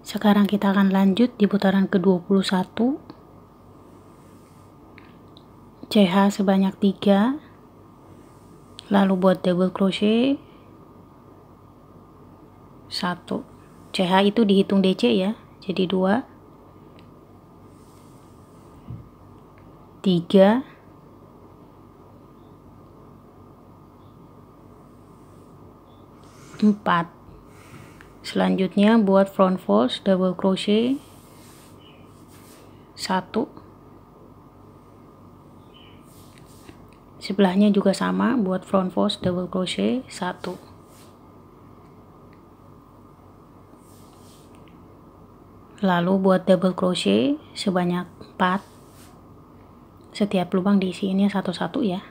Sekarang kita akan lanjut di putaran ke-21. CH sebanyak 3, lalu buat double crochet 1. CH itu dihitung DC ya, jadi 2, 3, 4. Selanjutnya buat front fold double crochet 1, sebelahnya juga sama, buat front fold double crochet 1, lalu buat double crochet sebanyak 4. Setiap lubang diisiinnya satu-satu ya.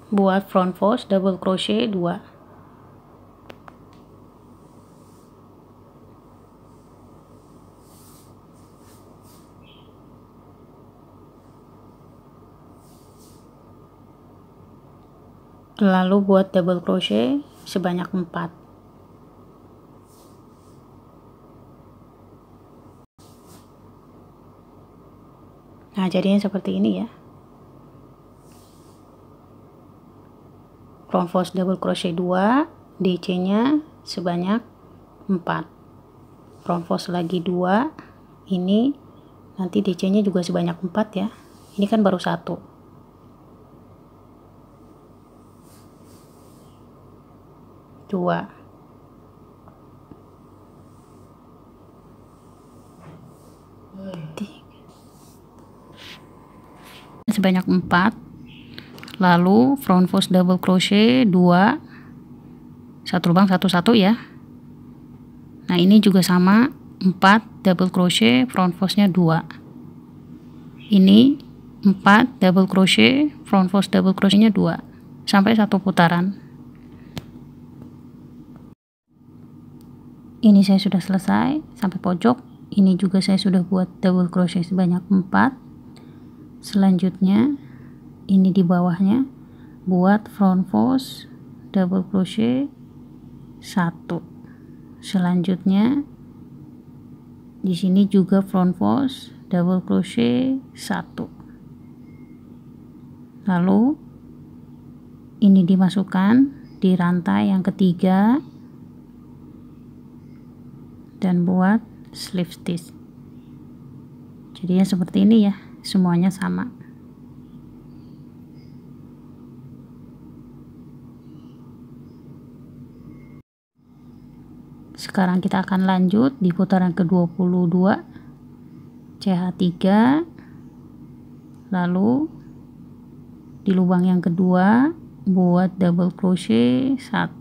Buat front fold double crochet 2, lalu buat double crochet sebanyak 4. Nah, jadinya seperti ini ya. Front fold double crochet 2, DC nya sebanyak 4, front fold lagi 2, ini nanti DC nya juga sebanyak 4 ya. Ini kan baru 1, dua, sebanyak 4, lalu front fold double crochet 2, satu lubang satu-satu ya. Nah, ini juga sama, 4 double crochet front fold-nya 2, ini 4 double crochet front fold double crochet-nya 2 sampai 1 putaran. Ini saya sudah selesai sampai pojok. Ini juga saya sudah buat double crochet sebanyak 4. Selanjutnya ini di bawahnya buat front fold double crochet 1. Selanjutnya di sini juga front fold double crochet 1. Lalu ini dimasukkan di rantai yang ketiga dan buat slip stitch. Jadinya seperti ini ya, semuanya sama. Sekarang kita akan lanjut di putaran ke-22, CH3, lalu di lubang yang kedua buat double crochet 1.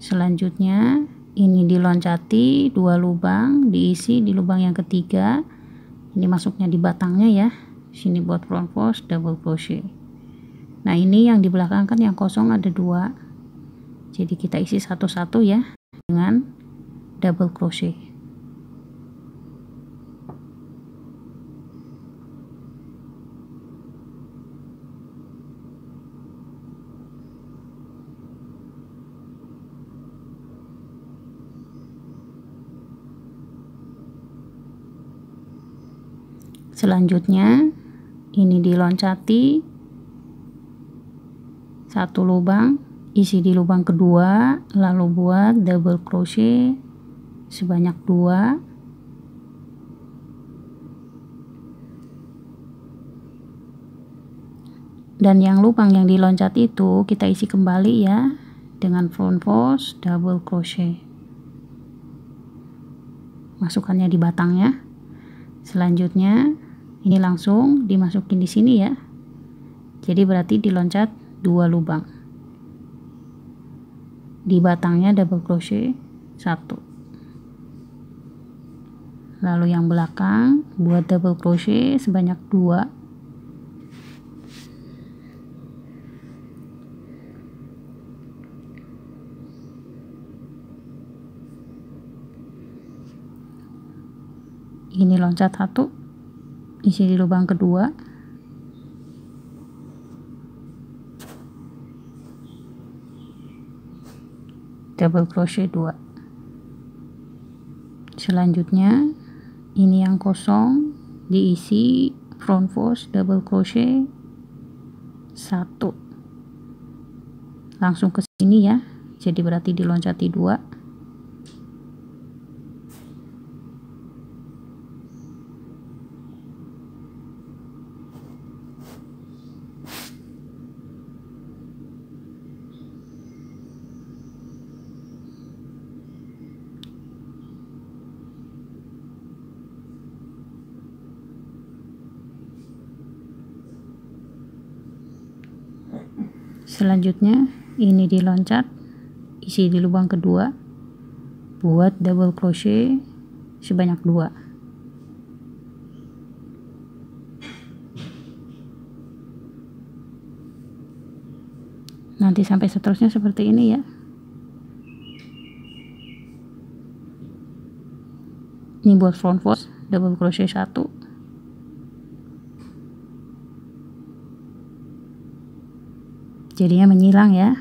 Selanjutnya ini diloncati 2 lubang, diisi di lubang yang ketiga. Ini masuknya di batangnya ya. Sini buat front fold double crochet. Nah, ini yang di belakang kan yang kosong ada 2. Jadi kita isi satu-satu ya dengan double crochet. Selanjutnya ini diloncati 1 lubang, isi di lubang kedua, lalu buat double crochet sebanyak 2, dan yang lubang yang diloncati itu kita isi kembali ya dengan front fold double crochet. Masukkannya di batangnya. Selanjutnya ini langsung dimasukin di sini ya. Jadi berarti diloncat 2 lubang. Di batangnya double crochet 1. Lalu yang belakang buat double crochet sebanyak 2. ini loncat 1, isi di lubang kedua, double crochet 2. Selanjutnya ini yang kosong diisi front fold double crochet 1, langsung ke sini ya, jadi berarti diloncati 2. Selanjutnya ini diloncat, isi di lubang kedua, buat double crochet sebanyak 2. Nanti sampai seterusnya seperti ini ya. Ini buat front fold double crochet 1, jadinya menyilang ya.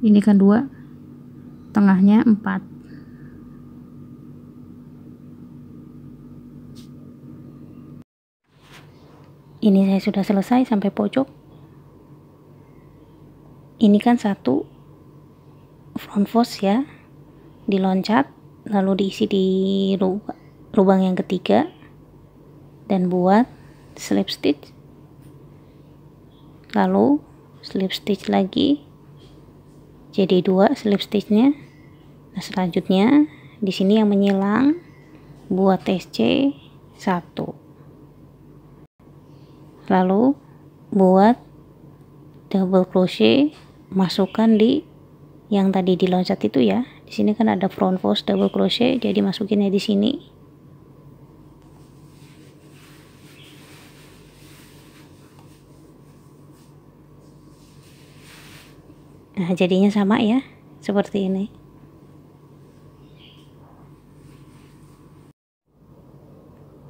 Ini kan 2, tengahnya 4. Ini saya sudah selesai sampai pojok. Ini kan 1 front fold ya, diloncat lalu diisi di lubang yang ketiga dan buat slip stitch, lalu slip stitch lagi, jadi 2 slip stitchnya. Nah selanjutnya di sini yang menyilang buat SC 1, lalu buat double crochet, masukkan di yang tadi diloncat itu ya. Di sini kan ada front fold double crochet, jadi masukinnya di sini. Nah jadinya sama ya, seperti ini.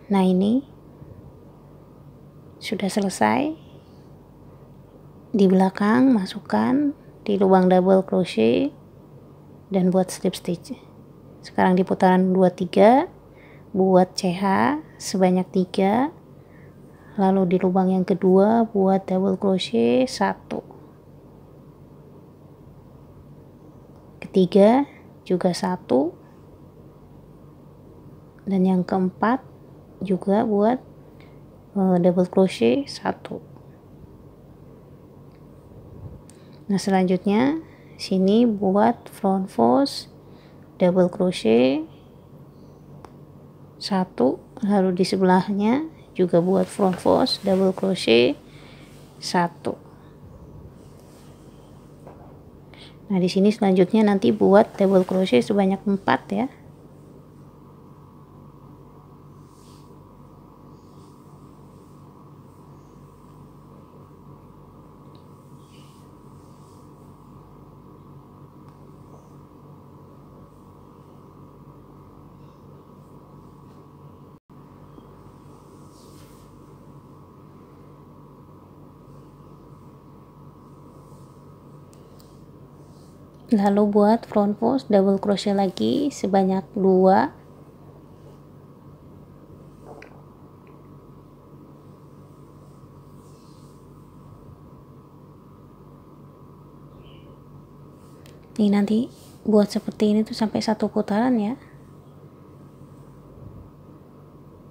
Nah ini sudah selesai. Di belakang masukkan di lubang double crochet dan buat slip stitch. Sekarang di putaran 2-3 buat CH sebanyak 3, lalu di lubang yang kedua buat double crochet 1, ketiga juga 1, dan yang keempat juga buat double crochet 1. Nah selanjutnya sini buat front fold double crochet 1, lalu di sebelahnya juga buat front fold double crochet 1. Nah di sini selanjutnya nanti buat double crochet sebanyak 4 ya. Lalu buat front fold double crochet lagi sebanyak 2. Nih nanti buat seperti ini tuh sampai 1 putaran ya.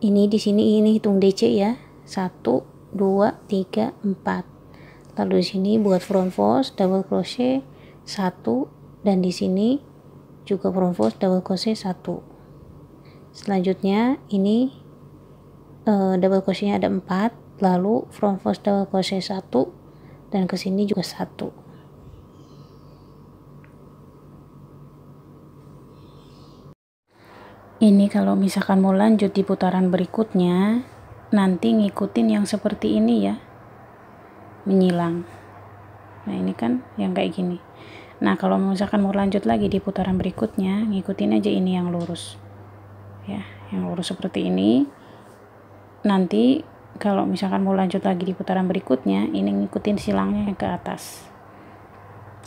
Ini di sini ini hitung DC ya. 1 2 3 4. Lalu di sini buat front fold double crochet 1, dan di sini juga front fold double crochet 1. Selanjutnya ini double crochetnya ada 4, lalu front fold double crochet 1, dan ke sini juga 1. Ini kalau misalkan mau lanjut di putaran berikutnya, nanti ngikutin yang seperti ini ya, menyilang. Nah ini kan yang kayak gini. Nah, kalau misalkan mau lanjut lagi di putaran berikutnya, ngikutin aja ini yang lurus. Ya, yang lurus seperti ini. Nanti kalau misalkan mau lanjut lagi di putaran berikutnya, ini ngikutin silangnya ke atas.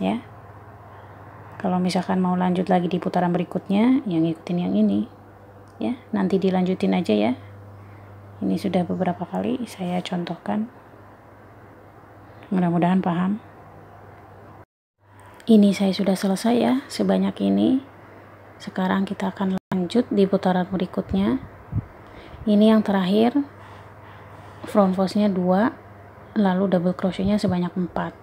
Ya. Kalau misalkan mau lanjut lagi di putaran berikutnya, yang ngikutin yang ini. Ya, nanti dilanjutin aja ya. Ini sudah beberapa kali saya contohkan. Mudah-mudahan paham. Ini saya sudah selesai ya, sebanyak ini. Sekarang kita akan lanjut di putaran berikutnya. Ini yang terakhir, front fold-nya 2, lalu double crochet-nya sebanyak 4.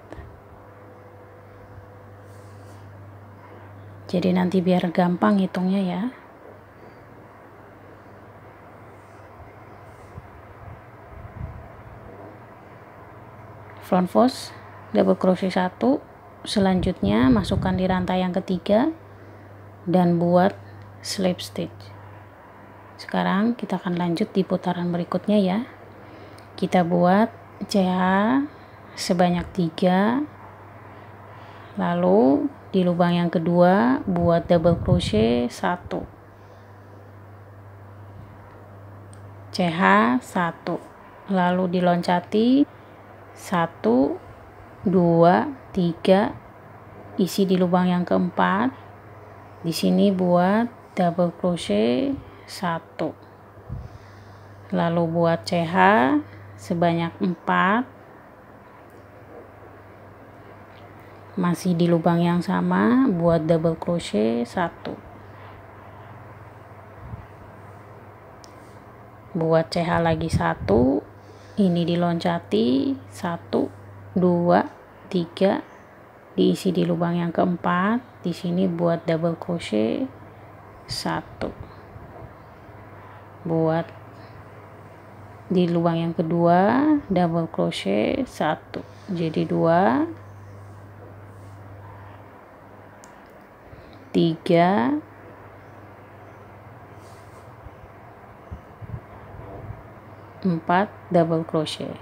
Jadi nanti biar gampang hitungnya ya. Front fold, double crochet 1, selanjutnya masukkan di rantai yang ketiga dan buat slip stitch. Sekarang kita akan lanjut di putaran berikutnya ya. Kita buat CH sebanyak 3, lalu di lubang yang kedua buat double crochet 1, CH 1, lalu diloncati 1, 2, 3, isi di lubang yang keempat. Di sini buat double crochet 1, lalu buat CH sebanyak 4, masih di lubang yang sama buat double crochet 1, buat CH lagi 1, ini diloncati 1, 2, 3, diisi di lubang yang keempat. Di sini buat double crochet 1, buat di lubang yang kedua double crochet 1, jadi 2, 3, 4 double crochet.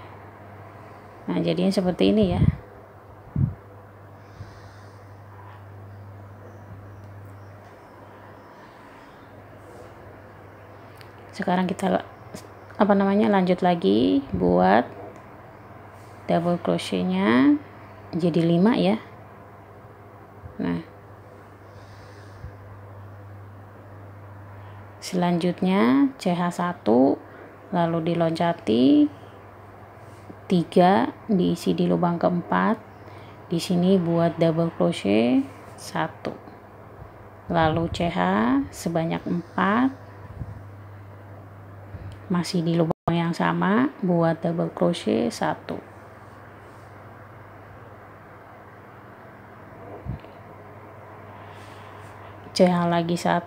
Nah, jadinya seperti ini ya. Sekarang kita lanjut lagi buat double crochetnya jadi 5 ya. Nah, selanjutnya CH1, lalu diloncati 3, diisi di lubang keempat. Di sini buat double crochet 1, lalu CH sebanyak 4, masih di lubang yang sama buat double crochet 1, CH lagi 1,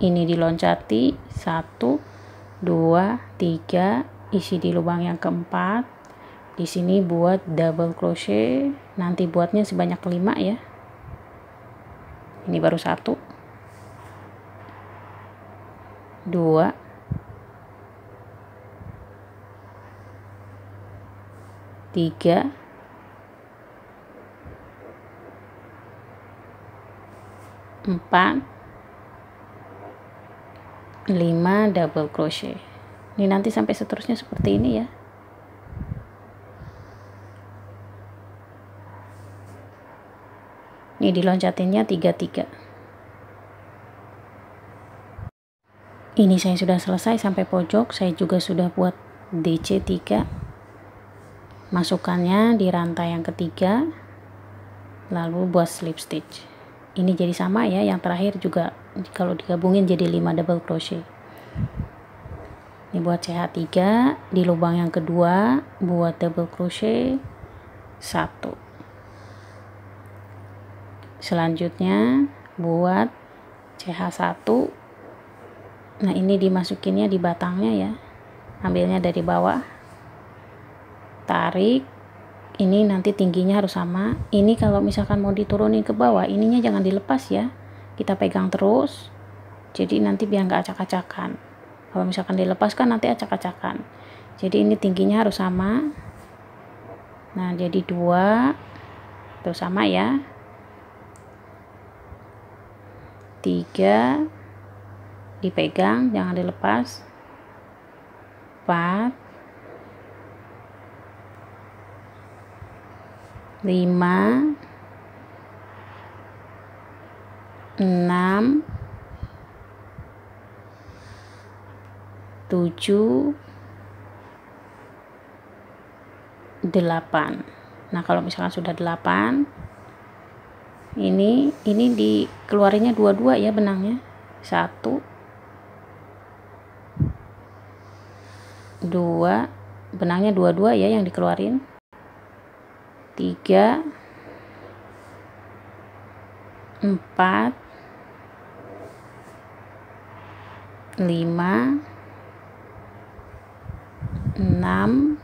ini diloncati 1, 2, 3, isi di lubang yang keempat. Di sini buat double crochet, nanti buatnya sebanyak 5 ya. Ini baru 1, 2, 3, 4, 5 double crochet. Ini nanti sampai seterusnya seperti ini ya. Ini diloncatinnya 3. Ini saya sudah selesai sampai pojok. Saya juga sudah buat DC 3. Masukkannya di rantai yang ketiga, lalu buat slip stitch. Ini jadi sama ya, yang terakhir juga kalau digabungin jadi 5 double crochet. Ini buat CH3, di lubang yang kedua buat double crochet 1. Selanjutnya buat CH1. Nah, ini dimasukinnya di batangnya ya. Ambilnya dari bawah. Tarik. Ini nanti tingginya harus sama. Ini kalau misalkan mau diturunin ke bawah, ininya jangan dilepas ya. Kita pegang terus. Jadi nanti biar nggak acak-acakan. Kalau misalkan dilepaskan nanti acak-acakan. Jadi ini tingginya harus sama. Nah, jadi 2. Tuh sama ya. 3, dipegang jangan dilepas, 4, 5, 6, 7, 8. Nah kalau misalkan sudah 8, ini dikeluarinya dua-dua ya benangnya, 1, 2, benangnya dua-dua ya yang dikeluarin, 3, 4, 5, 6,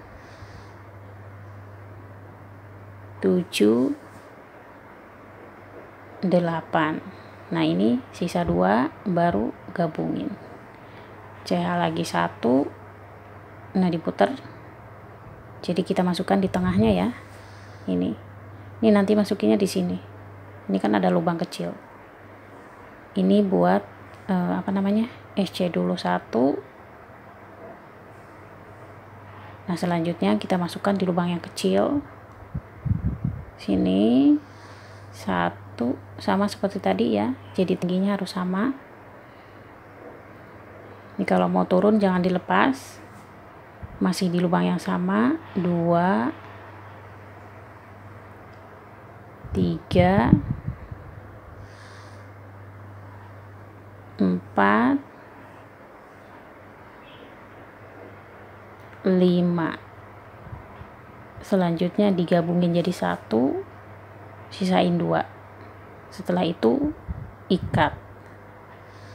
7, 8. Nah ini sisa 2 baru gabungin, CH lagi 1, nah diputar, jadi kita masukkan di tengahnya ya. Ini nanti masukinnya di sini, ini kan ada lubang kecil, ini buat SC dulu 1. Nah selanjutnya kita masukkan di lubang yang kecil sini 1, sama seperti tadi ya, jadi tingginya harus sama. Ini kalau mau turun jangan dilepas, masih di lubang yang sama, 2, 3, 4, 5. Selanjutnya digabungin jadi 1, sisain 2. Setelah itu ikat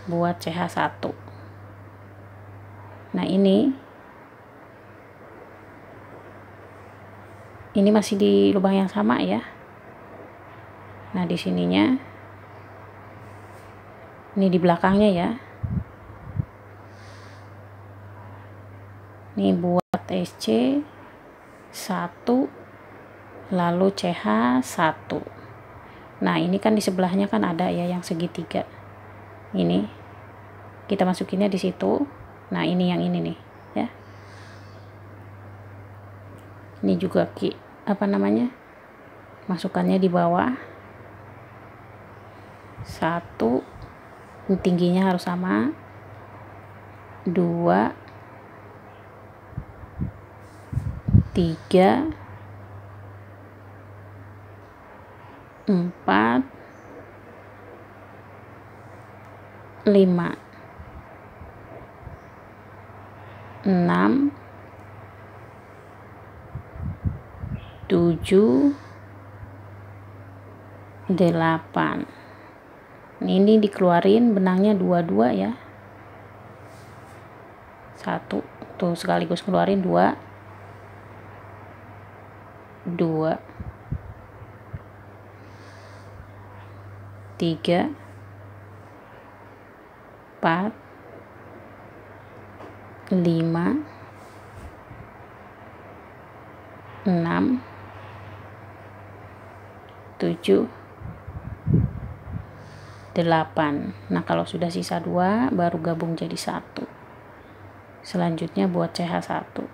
buat CH1. Nah ini masih di lubang yang sama ya. Nah di sininya, ini di belakangnya ya, ini buat SC 1 lalu CH1. Nah ini kan di sebelahnya kan ada ya yang segitiga, ini kita masukinnya di situ. Nah ini yang ini nih ya, ini juga masukannya di bawah 1, tingginya harus sama, 2, 3, 4, 5, 6, 7, 8. Ini dikeluarin benangnya dua-dua ya, 1 tuh sekaligus keluarin, 2, 2, 3, 4, 5, 6, 7, 8. Nah kalau sudah sisa 2 baru gabung jadi 1. Selanjutnya buat CH1.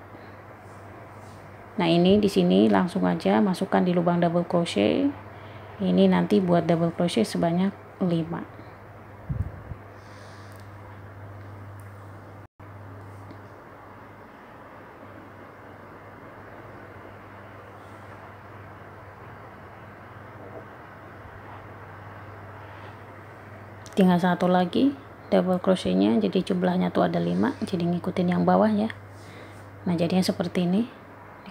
Nah ini di sini langsung aja masukkan di lubang double crochet. Ini nanti buat double crochet sebanyak 5. Tinggal 1 lagi double crochetnya, jadi jumlahnya tuh ada 5, jadi ngikutin yang bawah ya. Nah jadinya seperti ini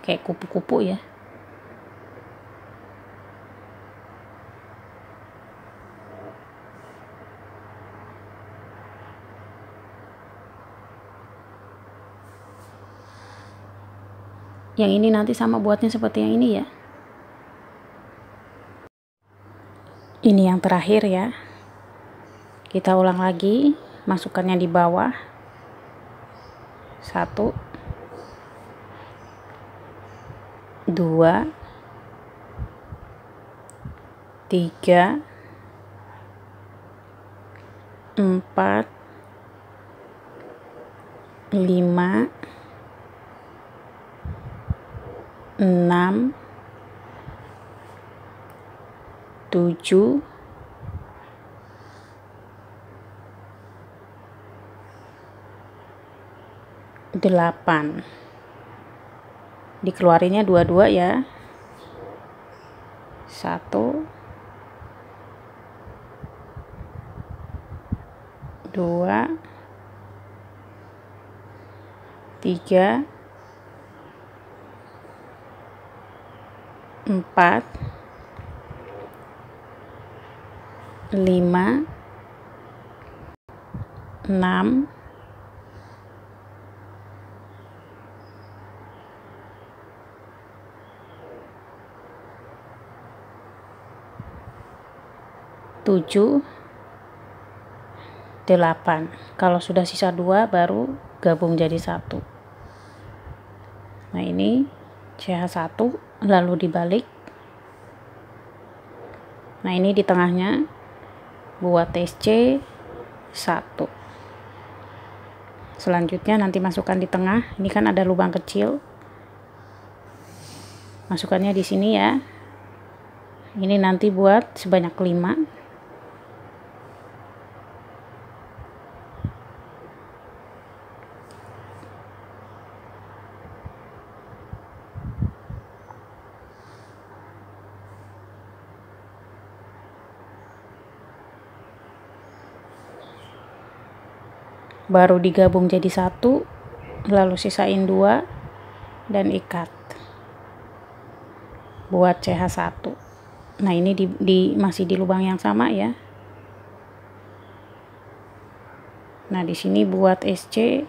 kayak kupu-kupu ya. Yang ini nanti sama buatnya seperti yang ini ya. Ini yang terakhir ya. Kita ulang lagi, masukkannya di bawah 1, 2, 3, 4, 5, 6, 7, 8. Dikeluarinnya dua-dua ya. 1, 2, 3, 4, 5, 6, 7, 8. Kalau sudah sisa 2 baru gabung jadi 1. Nah, ini CH1 lalu dibalik. Nah, ini di tengahnya buat SC 1. Selanjutnya nanti masukkan di tengah. Ini kan ada lubang kecil. Masukkannya di sini ya. Ini nanti buat sebanyak 5. Baru digabung jadi 1, lalu sisain 2 dan ikat buat CH1. Nah, ini masih di lubang yang sama ya. Nah, di sini buat SC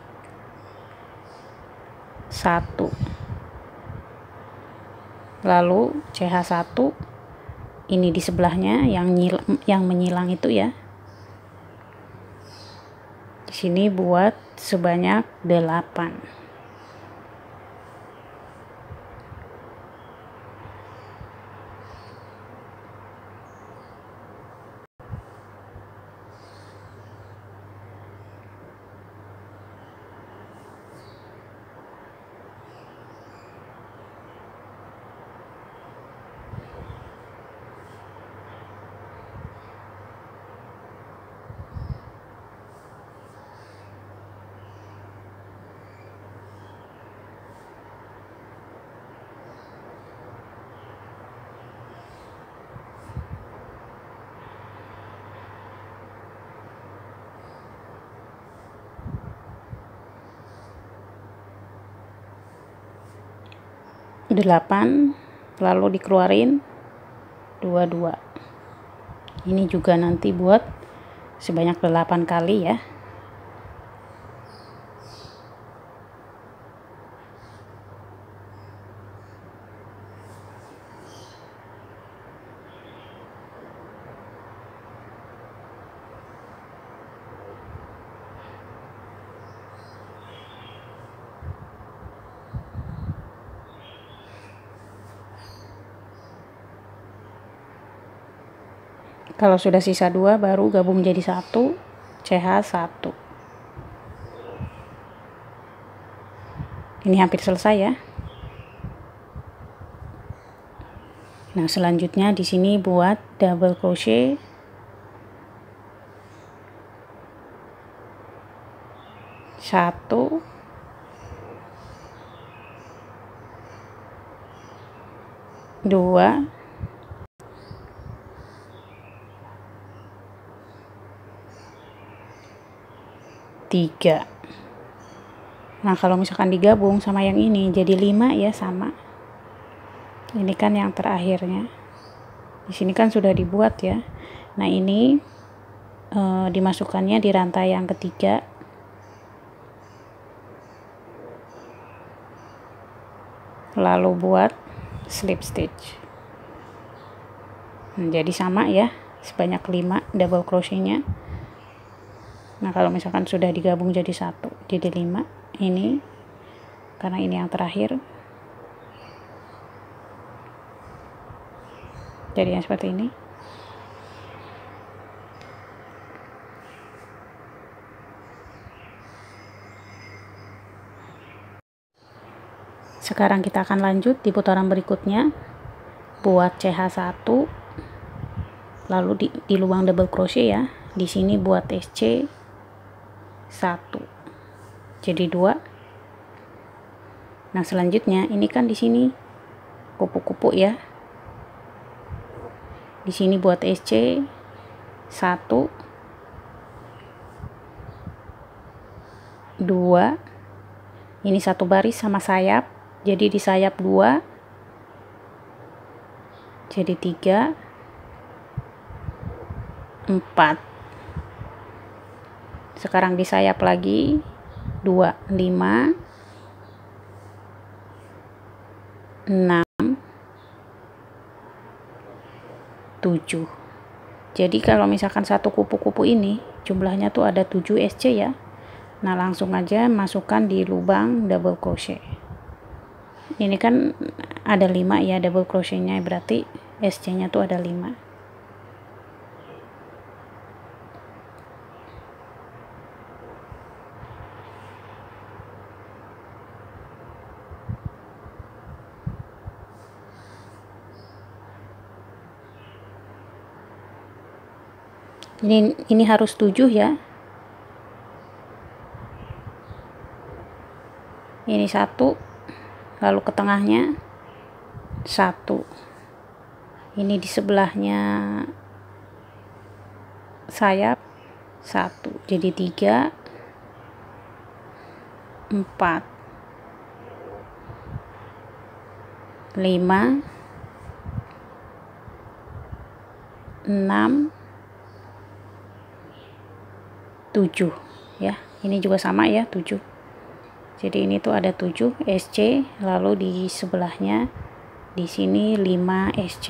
1, lalu CH1 ini di sebelahnya yang menyilang itu ya. Di sini buat sebanyak 8. Delapan, lalu dikeluarin 22. Ini juga nanti buat sebanyak 8 kali ya. Kalau sudah sisa 2 baru gabung jadi 1, CH1. Ini hampir selesai ya. Nah, selanjutnya di sini buat double crochet 1, 2, 3. Nah, kalau misalkan digabung sama yang ini jadi 5 ya, sama. Ini kan yang terakhirnya. Di sini kan sudah dibuat ya. Nah, ini dimasukkannya di rantai yang ketiga. Lalu buat slip stitch. Nah, jadi sama ya, sebanyak 5 double crochetnya. Nah, kalau misalkan sudah digabung jadi 1, jadi 5. Ini karena ini yang terakhir, jadi yang seperti ini. Sekarang kita akan lanjut di putaran berikutnya, buat CH1, lalu di lubang double crochet ya. Di sini buat SC 1, jadi 2. Nah selanjutnya ini kan di sini kupu-kupu ya. Di sini buat SC 1, 2. Ini satu baris sama sayap, jadi di sayap 2, jadi 3, 4. Sekarang di sayap lagi 2, 5, 6, 7. Jadi kalau misalkan satu kupu-kupu ini jumlahnya tuh ada 7 SC ya. Nah langsung aja masukkan di lubang double crochet. Ini kan ada 5 ya double crochetnya, berarti SC nya tuh ada 5. Ini harus 7 ya. Ini 1, lalu ke tengahnya 1. Ini di sebelahnya sayap 1, jadi 3, 4, 5, 6, 7 ya. Ini juga sama ya, 7. Jadi ini tuh ada 7 SC, lalu di sebelahnya di sini 5 SC.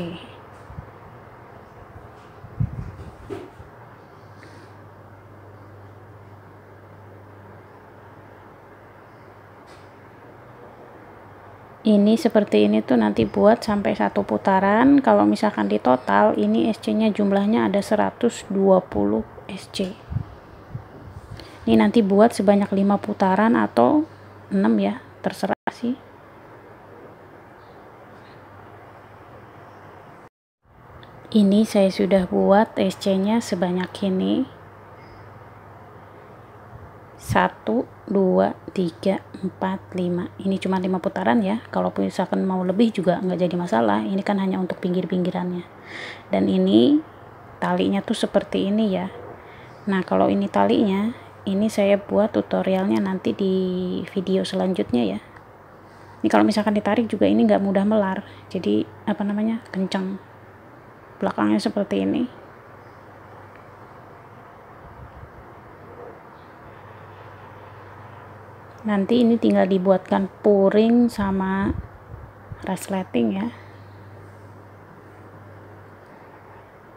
Ini seperti ini tuh nanti buat sampai 1 putaran. Kalau misalkan di total ini SC nya jumlahnya ada 120 SC. Ini nanti buat sebanyak 5 putaran atau 6 ya, terserah sih. Ini saya sudah buat SC nya sebanyak ini. 1, 2, 3, 4, 5. Ini cuma 5 putaran ya. Kalau misalkan mau lebih juga nggak jadi masalah. Ini kan hanya untuk pinggir-pinggirannya. Dan ini talinya tuh seperti ini ya. Nah kalau ini talinya, ini saya buat tutorialnya nanti di video selanjutnya ya. Ini kalau misalkan ditarik juga ini nggak mudah melar. Jadi kencang. Belakangnya seperti ini. Nanti ini tinggal dibuatkan puring sama resleting ya.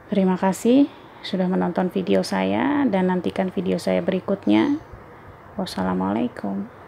Terima kasih sudah menonton video saya dan nantikan video saya berikutnya. Wassalamualaikum.